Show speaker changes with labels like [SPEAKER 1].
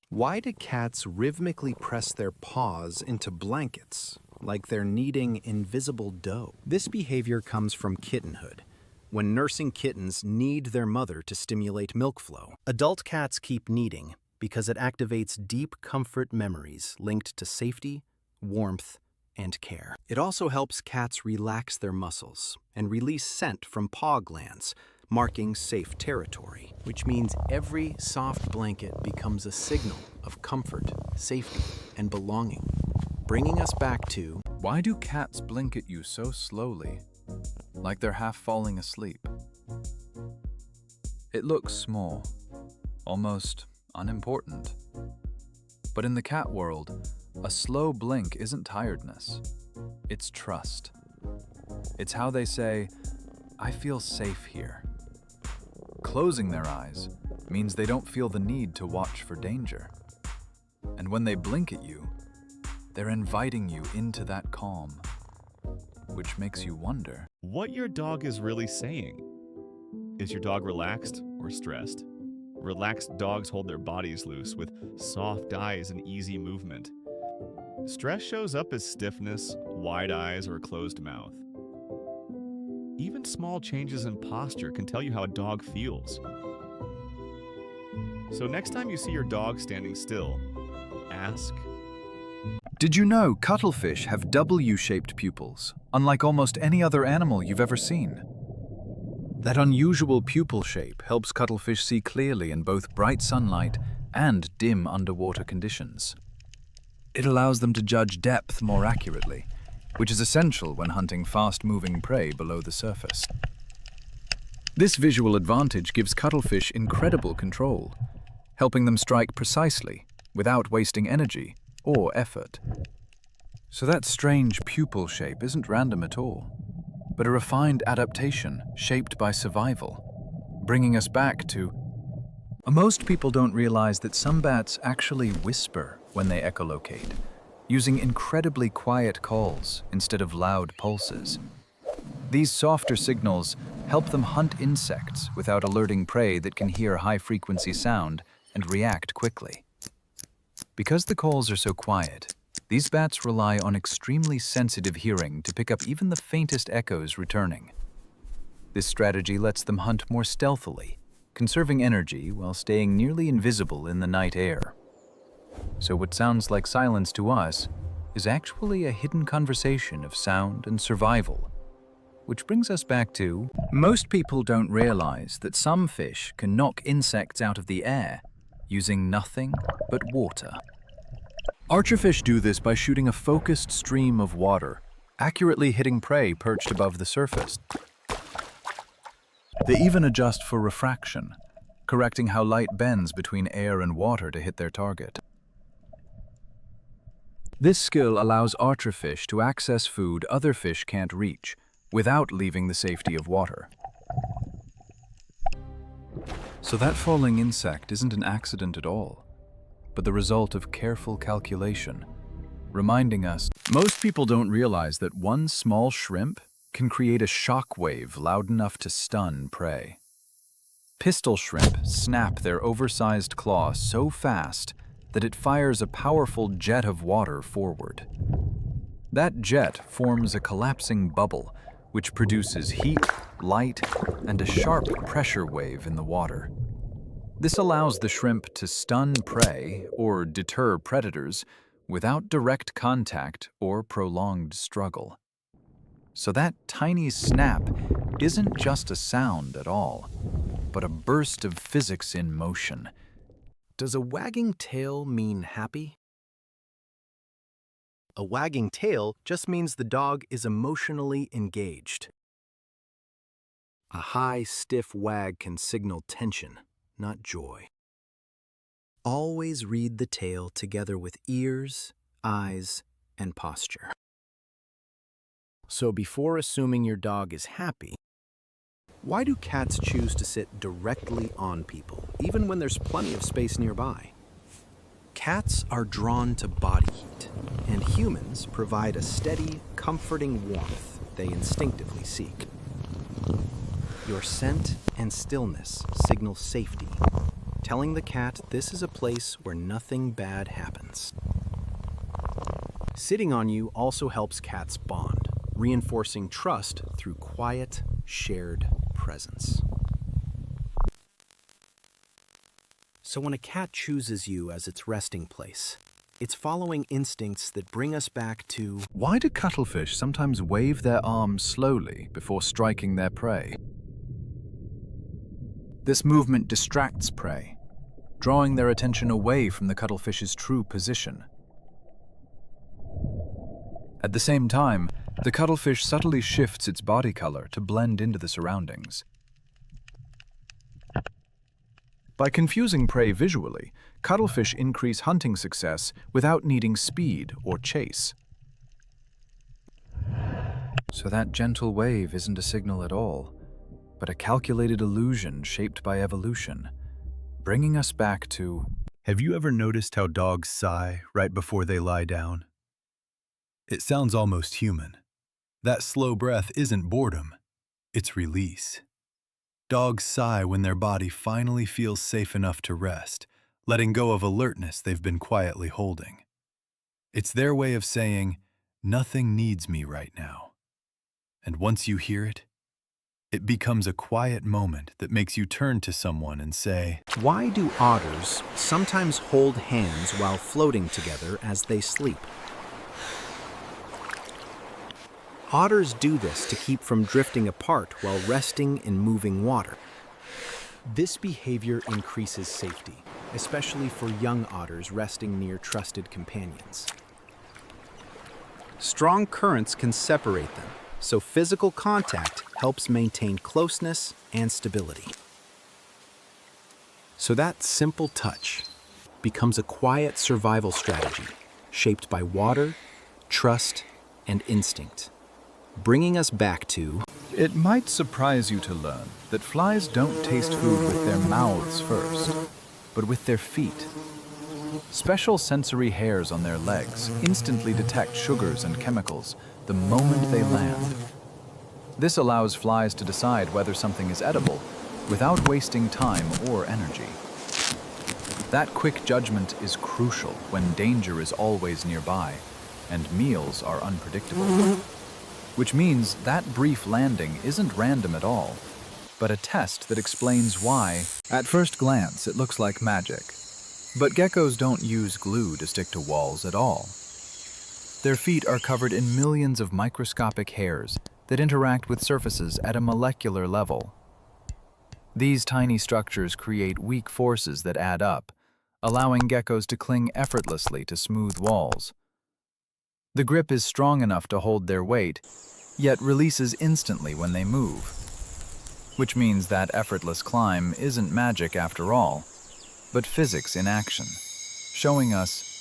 [SPEAKER 1] Why do cats rhythmically press their paws into blankets, like they're kneading invisible dough? This behavior comes from kittenhood, when nursing kittens knead their mother to stimulate milk flow. Adult cats keep kneading because it activates deep comfort memories linked to safety, warmth, and care. It also helps cats relax their muscles and release scent from paw glands, marking safe territory, which means every soft blanket becomes a signal of comfort, safety, and belonging, bringing us back to
[SPEAKER 2] Why do cats blink at you so slowly, like they're half falling asleep? It looks small, almost unimportant. But in the cat world, a slow blink isn't tiredness, it's trust. It's how they say, "I feel safe here." Closing their eyes means they don't feel the need to watch for danger. And when they blink at you, they're inviting you into that calm, which makes you wonder
[SPEAKER 3] what your dog is really saying. Is your dog relaxed or stressed? Relaxed dogs hold their bodies loose with soft eyes and easy movement. Stress shows up as stiffness, wide eyes, or a closed mouth. Even small changes in posture can tell you how a dog feels. So next time you see your dog standing still, ask,
[SPEAKER 2] Did you know cuttlefish have double U-shaped pupils, unlike almost any other animal you've ever seen? That unusual pupil shape helps cuttlefish see clearly in both bright sunlight and dim underwater conditions. It allows them to judge depth more accurately, which is essential when hunting fast-moving prey below the surface. This visual advantage gives cuttlefish incredible control, helping them strike precisely without wasting energy or effort. So that strange pupil shape isn't random at all, but a refined adaptation shaped by survival, bringing us back to... Most people don't realize that some bats actually whisper when they echolocate, using incredibly quiet calls instead of loud pulses. These softer signals help them hunt insects without alerting prey that can hear high-frequency sound and react quickly. Because the calls are so quiet, these bats rely on extremely sensitive hearing to pick up even the faintest echoes returning. This strategy lets them hunt more stealthily, conserving energy while staying nearly invisible in the night air. So what sounds like silence to us is actually a hidden conversation of sound and survival. Which brings us back to, most people don't realize that some fish can knock insects out of the air using nothing but water. Archerfish do this by shooting a focused stream of water, accurately hitting prey perched above the surface. They even adjust for refraction, correcting how light bends between air and water to hit their target. This skill allows archerfish to access food other fish can't reach, without leaving the safety of water. So that falling insect isn't an accident at all, but the result of careful calculation, reminding us most people don't realize that one small shrimp can create a shock wave loud enough to stun prey. Pistol shrimp snap their oversized claw so fast that it fires a powerful jet of water forward. That jet forms a collapsing bubble, which produces heat, light, and a sharp pressure wave in the water. This allows the shrimp to stun prey or deter predators without direct contact or prolonged struggle. So that tiny snap isn't just a sound at all, but a burst of physics in motion. Does a wagging tail mean happy? A wagging tail just means the dog is emotionally engaged. A high, stiff wag can signal tension, not joy. Always read the tail together with ears, eyes, and posture. So before assuming your dog is happy, why do cats choose to sit directly on people, even when there's plenty of space nearby? Cats are drawn to body heat, and humans provide a steady, comforting warmth they instinctively seek. Your scent and stillness signal safety.
[SPEAKER 1] telling the cat this is a place where nothing bad happens. Sitting on you also helps cats bond, reinforcing trust through quiet, shared presence. So when a cat chooses you as its resting place, it's following instincts that bring us back to...
[SPEAKER 2] Why do cuttlefish sometimes wave their arms slowly before striking their prey? This movement distracts prey, drawing their attention away from the cuttlefish's true position. At the same time, the cuttlefish subtly shifts its body color to blend into the surroundings. By confusing prey visually, cuttlefish increase hunting success without needing speed or chase. So that gentle wave isn't a signal at all, but a calculated illusion shaped by evolution, bringing us back to...
[SPEAKER 4] Have you ever noticed how dogs sigh right before they lie down? It sounds almost human. That slow breath isn't boredom, it's release. Dogs sigh when their body finally feels safe enough to rest, letting go of alertness they've been quietly holding. It's their way of saying, "Nothing needs me right now." And once you hear it, it becomes a quiet moment that makes you turn to someone and say,
[SPEAKER 1] Why do otters sometimes hold hands while floating together as they sleep? Otters do this to keep from drifting apart while resting in moving water. This behavior increases safety, especially for young otters resting near trusted companions. Strong currents can separate them, so physical contact helps maintain closeness and stability. So that simple touch becomes a quiet survival strategy shaped by water, trust, and instinct, bringing us back to...
[SPEAKER 2] It might surprise you to learn that flies don't taste food with their mouths first, but with their feet. Special sensory hairs on their legs instantly detect sugars and chemicals the moment they land. This allows flies to decide whether something is edible without wasting time or energy. That quick judgment is crucial when danger is always nearby and meals are unpredictable. Which means that brief landing isn't random at all, but a test that explains why. At first glance, it looks like magic. But geckos don't use glue to stick to walls at all. Their feet are covered in millions of microscopic hairs that interact with surfaces at a molecular level. These tiny structures create weak forces that add up, allowing geckos to cling effortlessly to smooth walls. The grip is strong enough to hold their weight, yet releases instantly when they move, which means that effortless climb isn't magic after all, but physics in action, showing us